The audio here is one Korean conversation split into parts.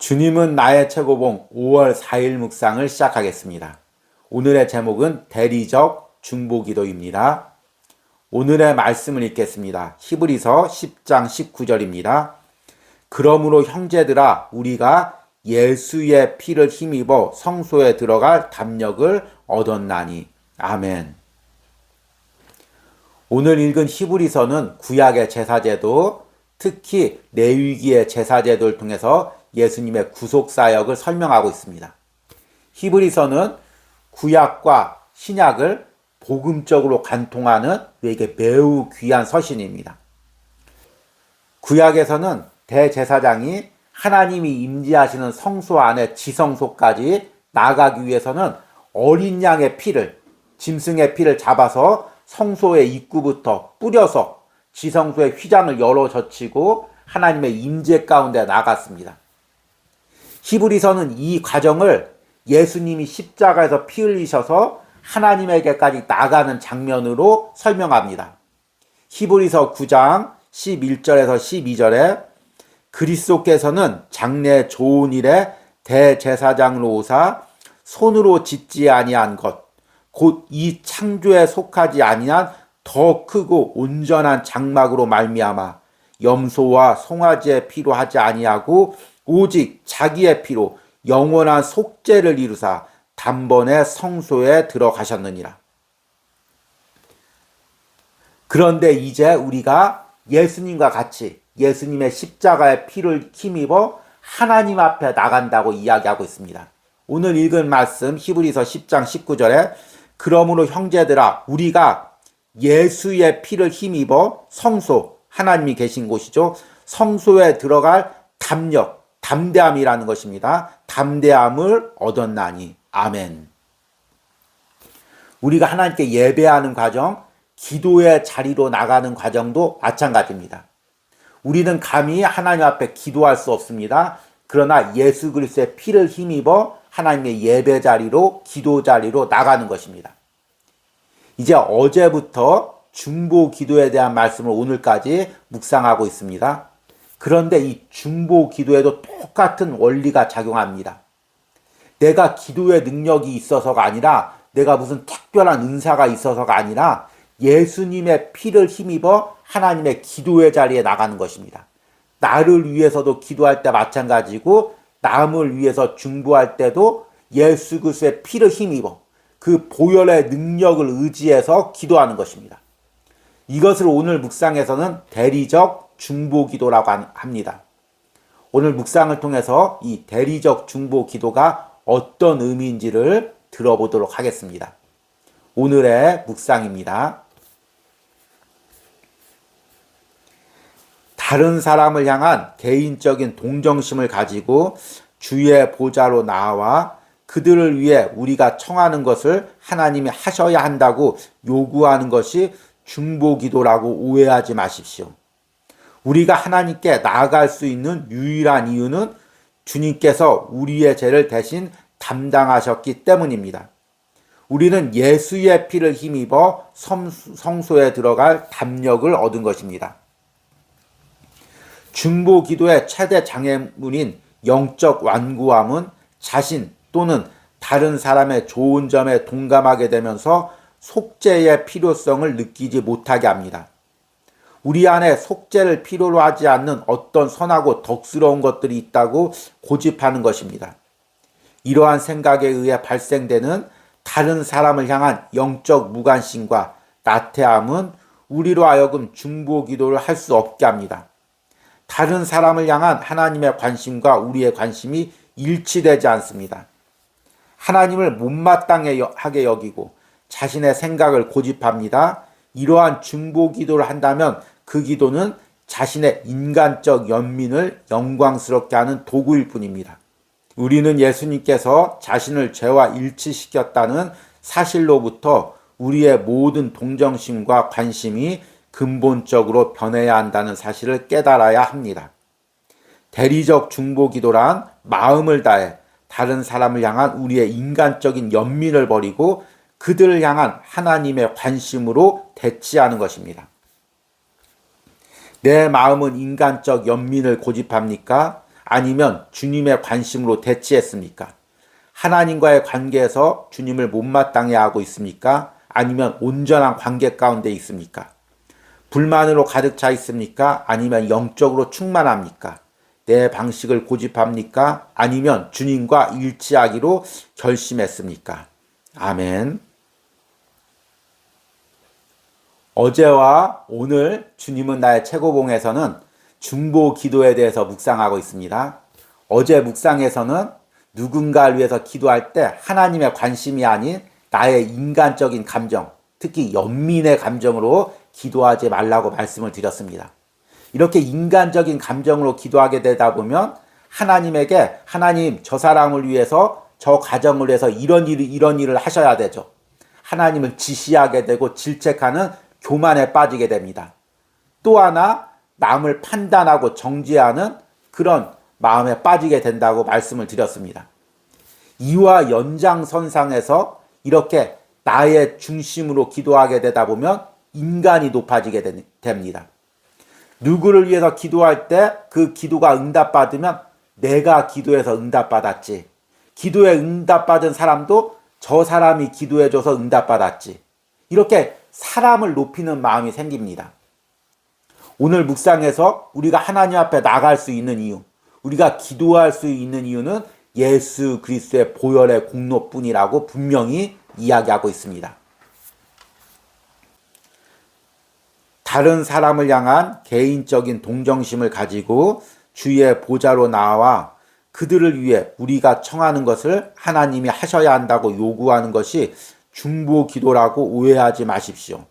주님은 나의 최고봉 5월 4일 묵상을 시작하겠습니다. 오늘의 제목은 대리적 중보기도입니다. 오늘의 말씀을 읽겠습니다. 히브리서 10장 19절입니다. 그러므로 형제들아 우리가 예수의 피를 힘입어 성소에 들어갈 담력을 얻었나니. 아멘. 오늘 읽은 히브리서는 구약의 제사제도, 특히 레위기의 제사제도를 통해서 예수님의 구속사역을 설명하고 있습니다. 히브리서는 구약과 신약을 복음적으로 관통하는 우리에게 매우 귀한 서신입니다. 구약에서는 대제사장이 하나님이 임재하시는 성소 안에 지성소까지 나가기 위해서는 어린 양의 피를, 짐승의 피를 잡아서 성소의 입구부터 뿌려서 지성소의 휘장을 열어 젖히고 하나님의 임재 가운데 나갔습니다. 히브리서는 이 과정을 예수님이 십자가에서 피 흘리셔서 하나님에게까지 나가는 장면으로 설명합니다. 히브리서 9장 11절에서 12절에 그리스도께서는 장래 좋은 일에 대제사장으로 오사 손으로 짓지 아니한 것 곧 이 창조에 속하지 아니한 더 크고 온전한 장막으로 말미암아 염소와 송아지의 피로 하지 아니하고 오직 자기의 피로 영원한 속죄를 이루사 단번에 성소에 들어가셨느니라. 그런데 이제 우리가 예수님과 같이 예수님의 십자가의 피를 힘입어 하나님 앞에 나간다고 이야기하고 있습니다. 오늘 읽은 말씀 히브리서 10장 19절에 그러므로 형제들아 우리가 예수의 피를 힘입어 성소, 하나님이 계신 곳이죠. 성소에 들어갈 담력, 담대함이라는 것입니다. 담대함을 얻었나니. 아멘. 우리가 하나님께 예배하는 과정, 기도의 자리로 나가는 과정도 마찬가지입니다. 우리는 감히 하나님 앞에 기도할 수 없습니다. 그러나 예수 그리스도의 피를 힘입어 하나님의 예배 자리로, 기도 자리로 나가는 것입니다. 이제 어제부터 중보 기도에 대한 말씀을 오늘까지 묵상하고 있습니다. 그런데 이 중보 기도에도 똑같은 원리가 작용합니다. 내가 기도의 능력이 있어서가 아니라 내가 무슨 특별한 은사가 있어서가 아니라 예수님의 피를 힘입어 하나님의 기도의 자리에 나가는 것입니다. 나를 위해서도 기도할 때 마찬가지고 남을 위해서 중보할 때도 예수 그리스도의 피를 힘입어 그 보혈의 능력을 의지해서 기도하는 것입니다. 이것을 오늘 묵상에서는 대리적 중보 기도라고 합니다. 오늘 묵상을 통해서 이 대리적 중보 기도가 어떤 의미인지를 들어보도록 하겠습니다. 오늘의 묵상입니다. 다른 사람을 향한 개인적인 동정심을 가지고 주의 보좌로 나와 그들을 위해 우리가 청하는 것을 하나님이 하셔야 한다고 요구하는 것이 중보기도라고 오해하지 마십시오. 우리가 하나님께 나아갈 수 있는 유일한 이유는 주님께서 우리의 죄를 대신 담당하셨기 때문입니다. 우리는 예수의 피를 힘입어 성소에 들어갈 담력을 얻은 것입니다. 중보기도의 최대 장애물인 영적 완고함은 자신 또는 다른 사람의 좋은 점에 동감하게 되면서 속죄의 필요성을 느끼지 못하게 합니다. 우리 안에 속죄를 필요로 하지 않는 어떤 선하고 덕스러운 것들이 있다고 고집하는 것입니다. 이러한 생각에 의해 발생되는 다른 사람을 향한 영적 무관심과 나태함은 우리로 하여금 중보기도를 할 수 없게 합니다. 다른 사람을 향한 하나님의 관심과 우리의 관심이 일치되지 않습니다. 하나님을 못마땅하게 여기고 자신의 생각을 고집합니다. 이러한 중보기도를 한다면 그 기도는 자신의 인간적 연민을 영광스럽게 하는 도구일 뿐입니다. 우리는 예수님께서 자신을 죄와 일치시켰다는 사실로부터 우리의 모든 동정심과 관심이 근본적으로 변해야 한다는 사실을 깨달아야 합니다. 대리적 중보기도란 마음을 다해 다른 사람을 향한 우리의 인간적인 연민을 버리고 그들을 향한 하나님의 관심으로 대치하는 것입니다. 내 마음은 인간적 연민을 고집합니까? 아니면 주님의 관심으로 대치했습니까? 하나님과의 관계에서 주님을 못마땅해 하고 있습니까? 아니면 온전한 관계 가운데 있습니까? 불만으로 가득 차 있습니까? 아니면 영적으로 충만합니까? 내 방식을 고집합니까? 아니면 주님과 일치하기로 결심했습니까? 아멘. 어제와 오늘 주님은 나의 최고봉에서는 중보 기도에 대해서 묵상하고 있습니다. 어제 묵상에서는 누군가를 위해서 기도할 때 하나님의 관심이 아닌 나의 인간적인 감정, 특히 연민의 감정으로 기도하지 말라고 말씀을 드렸습니다. 이렇게 인간적인 감정으로 기도하게 되다 보면 하나님에게 하나님 저 사람을 위해서 저 가정을 위해서 이런 일을 하셔야 되죠. 하나님을 지시하게 되고 질책하는 교만에 빠지게 됩니다. 또 하나 남을 판단하고 정죄하는 그런 마음에 빠지게 된다고 말씀을 드렸습니다. 이와 연장선상에서 이렇게 나의 중심으로 기도하게 되다 보면 인간이 높아지게 됩니다. 누구를 위해서 기도할 때 그 기도가 응답받으면 내가 기도해서 응답받았지. 기도에 응답받은 사람도 저 사람이 기도해줘서 응답받았지. 이렇게 사람을 높이는 마음이 생깁니다. 오늘 묵상에서 우리가 하나님 앞에 나갈 수 있는 이유, 우리가 기도할 수 있는 이유는 예수 그리스도의 보혈의 공로뿐이라고 분명히 이야기하고 있습니다. 다른 사람을 향한 개인적인 동정심을 가지고 주의 보좌로 나와 그들을 위해 우리가 청하는 것을 하나님이 하셔야 한다고 요구하는 것이 중보 기도라고 오해하지 마십시오.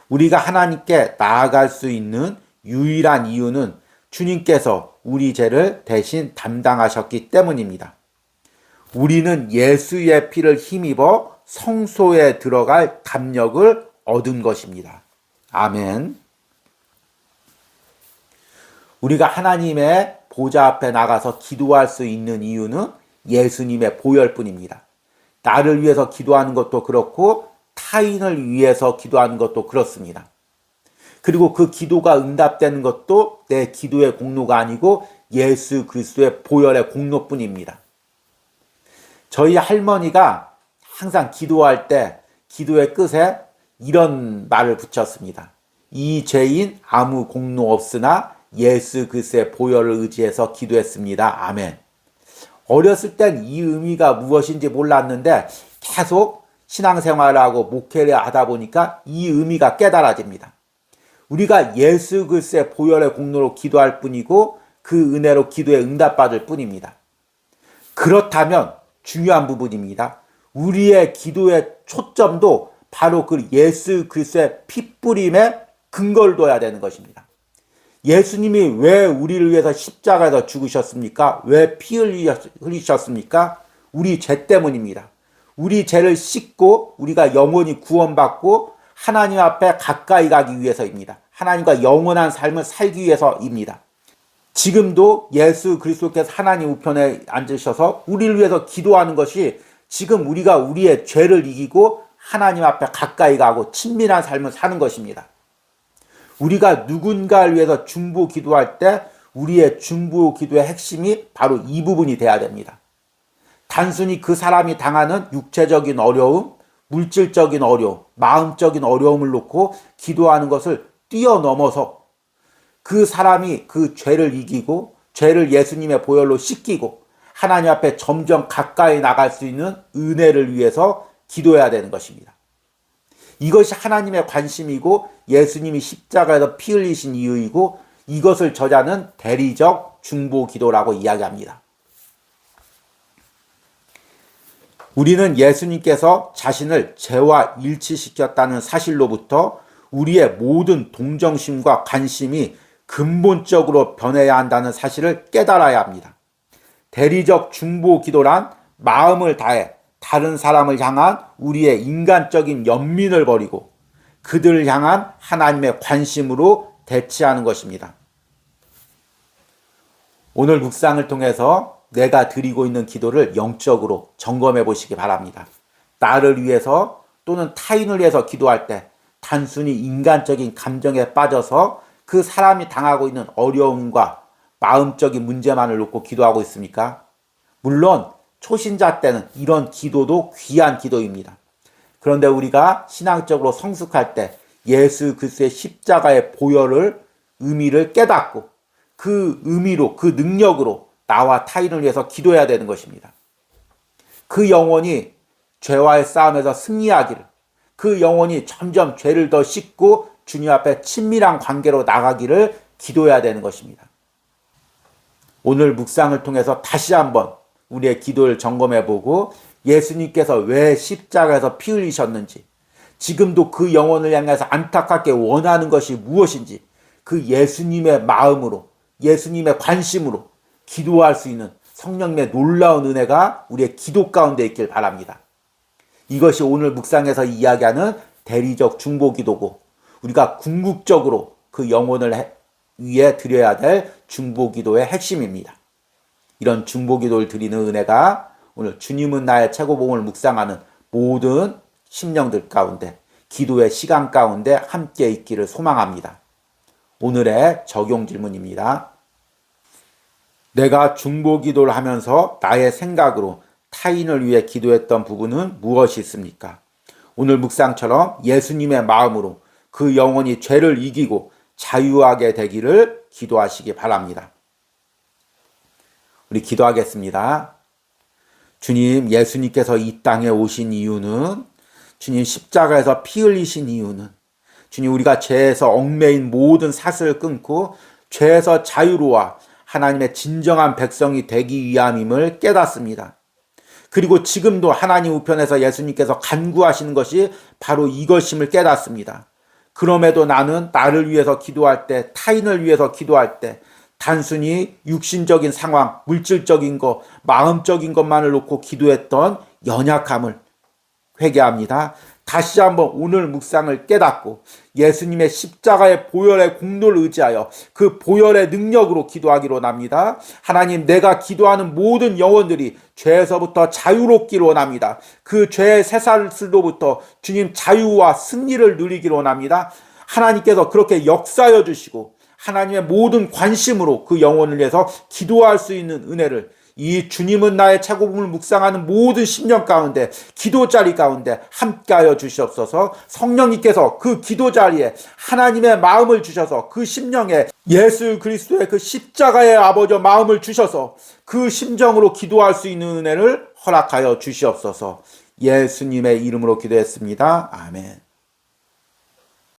우리가 하나님께 나아갈 수 있는 유일한 이유는 주님께서 우리 죄를 대신 담당하셨기 때문입니다. 우리는 예수의 피를 힘입어 성소에 들어갈 담력을 얻은 것입니다. 아멘. 우리가 하나님의 보좌 앞에 나가서 기도할 수 있는 이유는 예수님의 보혈뿐입니다. 나를 위해서 기도하는 것도 그렇고 타인을 위해서 기도하는 것도 그렇습니다. 그리고 그 기도가 응답되는 것도 내 기도의 공로가 아니고 예수 그리스도의 보혈의 공로뿐입니다. 저희 할머니가 항상 기도할 때 기도의 끝에 이런 말을 붙였습니다. 이 죄인 아무 공로 없으나 예수 그리스도의 보혈을 의지해서 기도했습니다. 아멘. 어렸을 땐 이 의미가 무엇인지 몰랐는데 계속 신앙생활을 하고 목회를 하다 보니까 이 의미가 깨달아집니다. 우리가 예수 그리스도의 보혈의 공로로 기도할 뿐이고 그 은혜로 기도에 응답받을 뿐입니다. 그렇다면 중요한 부분입니다. 우리의 기도의 초점도 바로 그 예수 그리스도의 피뿌림에 근거를 둬야 되는 것입니다. 예수님이 왜 우리를 위해서 십자가에서 죽으셨습니까? 왜 피 흘리셨습니까? 우리 죄 때문입니다. 우리 죄를 씻고 우리가 영원히 구원받고 하나님 앞에 가까이 가기 위해서입니다. 하나님과 영원한 삶을 살기 위해서입니다. 지금도 예수 그리스도께서 하나님 우편에 앉으셔서 우리를 위해서 기도하는 것이 지금 우리가 우리의 죄를 이기고 하나님 앞에 가까이 가고 친밀한 삶을 사는 것입니다. 우리가 누군가를 위해서 중보 기도할 때 우리의 중보 기도의 핵심이 바로 이 부분이 돼야 됩니다. 단순히 그 사람이 당하는 육체적인 어려움, 물질적인 어려움, 마음적인 어려움을 놓고 기도하는 것을 뛰어넘어서 그 사람이 그 죄를 이기고 죄를 예수님의 보혈로 씻기고 하나님 앞에 점점 가까이 나갈 수 있는 은혜를 위해서 기도해야 되는 것입니다. 이것이 하나님의 관심이고 예수님이 십자가에서 피 흘리신 이유이고 이것을 저자는 대리적 중보 기도라고 이야기합니다. 우리는 예수님께서 자신을 죄와 일치시켰다는 사실로부터 우리의 모든 동정심과 관심이 근본적으로 변해야 한다는 사실을 깨달아야 합니다. 대리적 중보 기도란 마음을 다해 다른 사람을 향한 우리의 인간적인 연민을 버리고 그들을 향한 하나님의 관심으로 대치하는 것입니다. 오늘 묵상을 통해서 내가 드리고 있는 기도를 영적으로 점검해 보시기 바랍니다. 나를 위해서 또는 타인을 위해서 기도할 때 단순히 인간적인 감정에 빠져서 그 사람이 당하고 있는 어려움과 마음적인 문제만을 놓고 기도하고 있습니까? 물론 초신자 때는 이런 기도도 귀한 기도입니다. 그런데 우리가 신앙적으로 성숙할 때 예수 그리스도의 십자가의 보혈을 의미를 깨닫고 그 의미로 그 능력으로 나와 타인을 위해서 기도해야 되는 것입니다. 그 영혼이 죄와의 싸움에서 승리하기를, 그 영혼이 점점 죄를 더 씻고 주님 앞에 친밀한 관계로 나가기를 기도해야 되는 것입니다. 오늘 묵상을 통해서 다시 한번 우리의 기도를 점검해보고 예수님께서 왜 십자가에서 피 흘리셨는지, 지금도 그 영혼을 향해서 안타깝게 원하는 것이 무엇인지 그 예수님의 마음으로, 예수님의 관심으로 기도할 수 있는 성령님의 놀라운 은혜가 우리의 기도 가운데 있길 바랍니다. 이것이 오늘 묵상에서 이야기하는 대리적 중보기도고, 우리가 궁극적으로 그 영혼을 위해 드려야 될 중보기도의 핵심입니다. 이런 중보기도를 드리는 은혜가 오늘 주님은 나의 최고봉을 묵상하는 모든 심령들 가운데, 기도의 시간 가운데 함께 있기를 소망합니다. 오늘의 적용 질문입니다. 내가 중보기도를 하면서 나의 생각으로 타인을 위해 기도했던 부분은 무엇이 있습니까? 오늘 묵상처럼 예수님의 마음으로 그 영혼이 죄를 이기고 자유하게 되기를 기도하시기 바랍니다. 우리 기도하겠습니다. 주님, 예수님께서 이 땅에 오신 이유는, 주님 십자가에서 피 흘리신 이유는, 주님 우리가 죄에서 얽매인 모든 사슬을 끊고 죄에서 자유로워 하나님의 진정한 백성이 되기 위함임을 깨닫습니다. 그리고 지금도 하나님 우편에서 예수님께서 간구하시는 것이 바로 이것임을 깨닫습니다. 그럼에도 나는 나를 위해서 기도할 때, 타인을 위해서 기도할 때 단순히 육신적인 상황, 물질적인 것, 마음적인 것만을 놓고 기도했던 연약함을 회개합니다. 다시 한번 오늘 묵상을 깨닫고 예수님의 십자가의 보혈의 공로를 의지하여 그 보혈의 능력으로 기도하기로 원합니다. 하나님, 내가 기도하는 모든 영혼들이 죄에서부터 자유롭기로 원합니다. 그 죄의 새살슬로부터 주님 자유와 승리를 누리기로 원합니다. 하나님께서 그렇게 역사하여 주시고 하나님의 모든 관심으로 그 영혼을 위해서 기도할 수 있는 은혜를 이 주님은 나의 최고봉을 묵상하는 모든 심령 가운데, 기도 자리 가운데 함께하여 주시옵소서. 성령님께서 그 기도 자리에 하나님의 마음을 주셔서 그 심령에 예수 그리스도의 그 십자가의 아버지 마음을 주셔서 그 심정으로 기도할 수 있는 은혜를 허락하여 주시옵소서. 예수님의 이름으로 기도했습니다. 아멘.